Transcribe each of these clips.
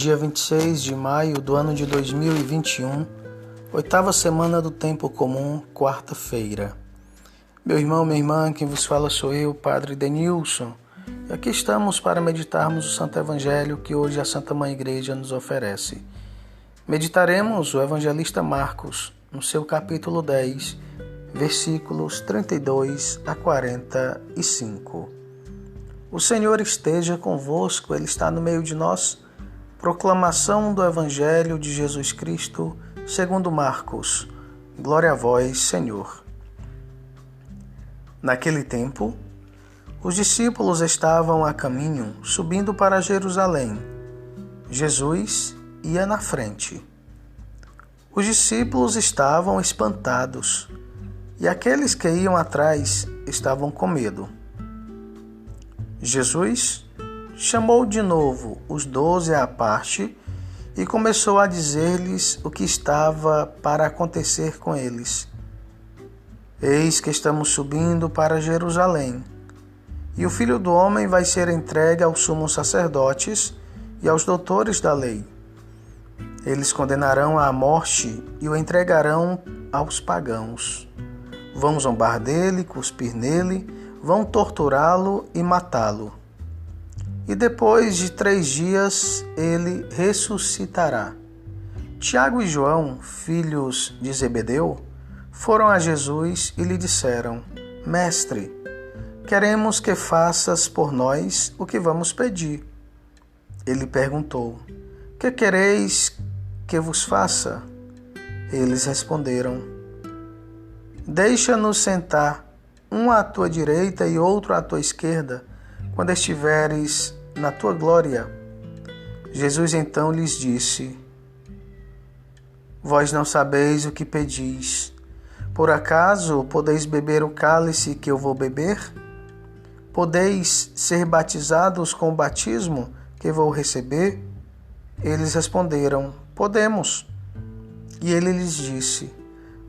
Dia 26 de maio do ano de 2021, oitava semana do Tempo Comum, quarta-feira. Meu irmão, minha irmã, quem vos fala sou eu, Padre Denilson. E aqui estamos para meditarmos o Santo Evangelho que hoje a Santa Mãe Igreja nos oferece. Meditaremos o evangelista Marcos, no seu capítulo 10, versículos 32 a 45. O Senhor esteja convosco, Ele está no meio de nós. Proclamação do Evangelho de Jesus Cristo, segundo Marcos. Glória a vós, Senhor. Naquele tempo, os discípulos estavam a caminho, subindo para Jerusalém. Jesus ia na frente. Os discípulos estavam espantados, e aqueles que iam atrás estavam com medo. Jesus chamou de novo os 12 à parte e começou a dizer-lhes o que estava para acontecer com eles. Eis que estamos subindo para Jerusalém, e o Filho do Homem vai ser entregue aos sumos sacerdotes e aos doutores da lei. Eles condenarão à morte e o entregarão aos pagãos. Vão zombar dele, cuspir nele, vão torturá-lo e matá-lo. E depois de 3 dias ele ressuscitará. Tiago e João, filhos de Zebedeu, foram a Jesus e lhe disseram: Mestre, queremos que faças por nós o que vamos pedir. Ele perguntou: Que quereis que vos faça? Eles responderam: Deixa-nos sentar, um à tua direita e outro à tua esquerda, quando estiveres na tua glória. Jesus então lhes disse: Vós não sabeis o que pedis. Por acaso podeis beber o cálice que eu vou beber? Podeis ser batizados com o batismo que vou receber? Eles responderam: Podemos. E ele lhes disse: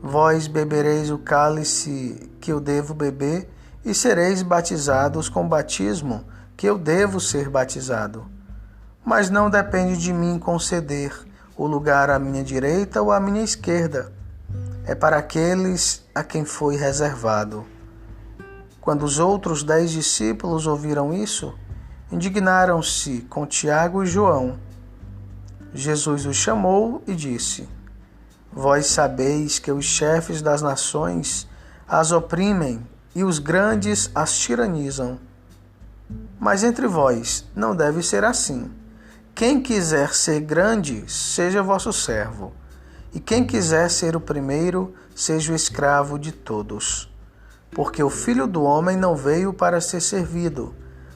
Vós bebereis o cálice que eu devo beber e sereis batizados com o batismo que eu devo ser batizado. Mas não depende de mim conceder o lugar à minha direita ou à minha esquerda. É para aqueles a quem foi reservado. Quando os outros 10 discípulos ouviram isso, indignaram-se com Tiago e João. Jesus os chamou e disse: Vós sabeis que os chefes das nações as oprimem e os grandes as tiranizam. Mas entre vós não deve ser assim. Quem quiser ser grande, seja vosso servo, e quem quiser ser o primeiro, seja o escravo de todos. Porque o Filho do Homem não veio para ser servido,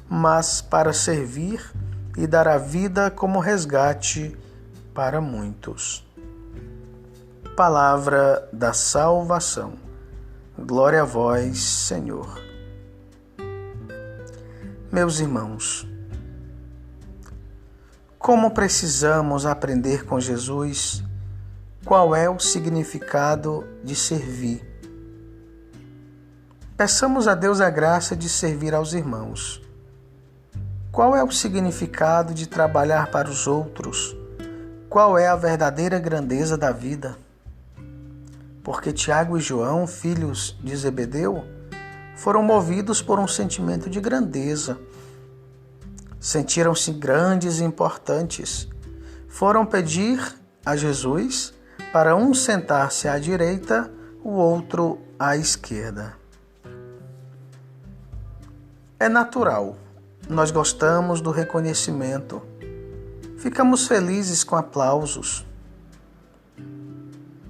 mas para servir e dar a vida como resgate para muitos. Palavra da salvação. Glória a vós, Senhor. Meus irmãos, como precisamos aprender com Jesus qual é o significado de servir. Peçamos a Deus a graça de servir aos irmãos. Qual é o significado de trabalhar para os outros? Qual é a verdadeira grandeza da vida? Porque Tiago e João, filhos de Zebedeu, foram movidos por um sentimento de grandeza. Sentiram-se grandes e importantes. Foram pedir a Jesus para um sentar-se à direita, o outro à esquerda. É natural. Nós gostamos do reconhecimento. Ficamos felizes com aplausos,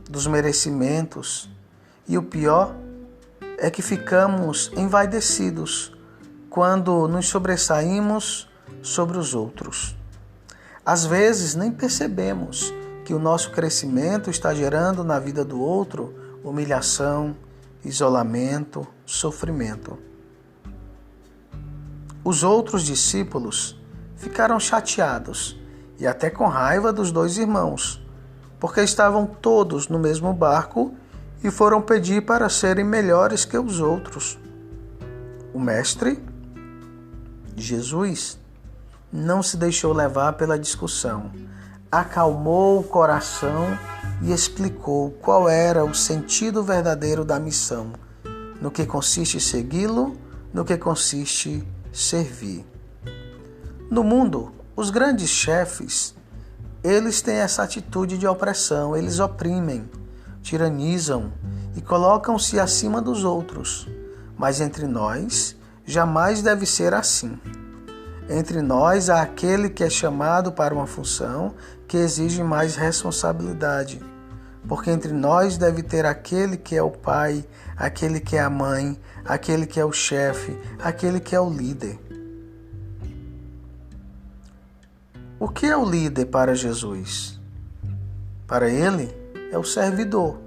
dos merecimentos, e o pior é que ficamos envaidecidos quando nos sobressaímos sobre os outros. Às vezes nem percebemos que o nosso crescimento está gerando na vida do outro humilhação, isolamento, sofrimento. Os outros discípulos ficaram chateados e até com raiva dos 2 irmãos, porque estavam todos no mesmo barco e foram pedir para serem melhores que os outros. O Mestre, Jesus, não se deixou levar pela discussão. acalmou o coração e explicou qual era o sentido verdadeiro da missão, no que consiste segui-lo, no que consiste servir. No mundo, os grandes chefes, eles têm essa atitude de opressão, eles oprimem, tiranizam e colocam-se acima dos outros. Mas entre nós, jamais deve ser assim. Entre nós há aquele que é chamado para uma função que exige mais responsabilidade. Porque entre nós deve ter aquele que é o pai, aquele que é a mãe, aquele que é o chefe, aquele que é o líder. O que é o líder para Jesus? Para ele, é o servidor.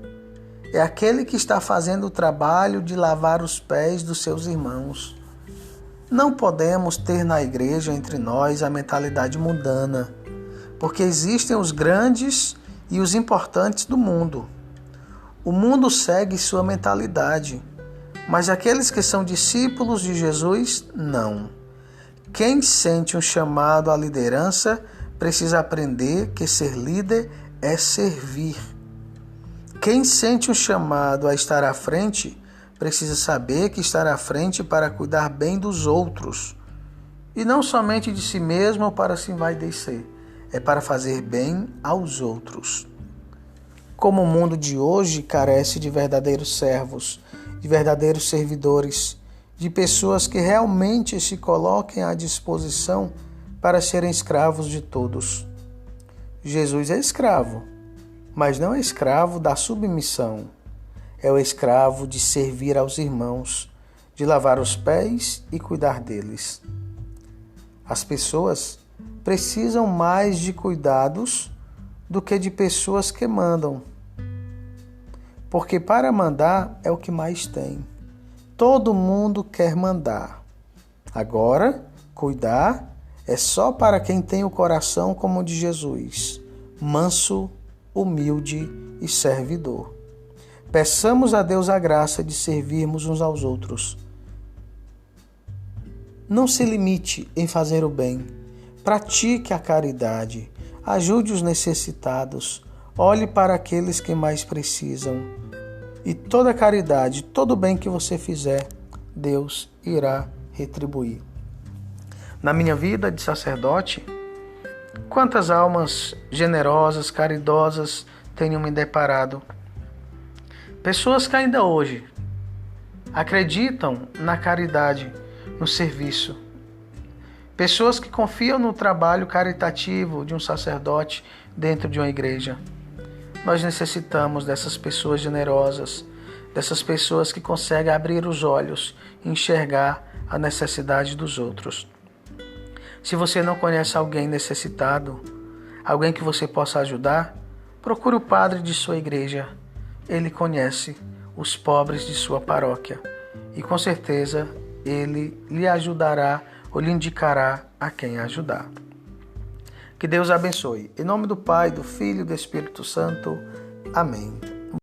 É aquele que está fazendo o trabalho de lavar os pés dos seus irmãos. Não podemos ter na igreja entre nós a mentalidade mundana, porque existem os grandes e os importantes do mundo. O mundo segue sua mentalidade, mas aqueles que são discípulos de Jesus, não. Quem sente um chamado à liderança precisa aprender que ser líder é servir. Quem sente um chamado a estar à frente precisa saber que estar à frente para cuidar bem dos outros. E não somente de si mesmo para se envaidecer, é para fazer bem aos outros. Como o mundo de hoje carece de verdadeiros servos, de verdadeiros servidores, de pessoas que realmente se coloquem à disposição para serem escravos de todos. Jesus é escravo, mas não é escravo da submissão. É o escravo de servir aos irmãos, de lavar os pés e cuidar deles. As pessoas precisam mais de cuidados do que de pessoas que mandam. Porque para mandar é o que mais tem. Todo mundo quer mandar. Agora, cuidar é só para quem tem o coração como o de Jesus, manso, humilde e servidor. Peçamos a Deus a graça de servirmos uns aos outros. Não se limite em fazer o bem. Pratique a caridade. Ajude os necessitados. Olhe para aqueles que mais precisam. E toda caridade, todo bem que você fizer, Deus irá retribuir. Na minha vida de sacerdote, quantas almas generosas, caridosas tenho me deparado. Pessoas que ainda hoje acreditam na caridade, no serviço. Pessoas que confiam no trabalho caritativo de um sacerdote dentro de uma igreja. Nós necessitamos dessas pessoas generosas, dessas pessoas que conseguem abrir os olhos e enxergar a necessidade dos outros. Se você não conhece alguém necessitado, alguém que você possa ajudar, procure o padre de sua igreja. Ele conhece os pobres de sua paróquia e com certeza ele lhe ajudará ou lhe indicará a quem ajudar. Que Deus abençoe. Em nome do Pai, do Filho e do Espírito Santo. Amém.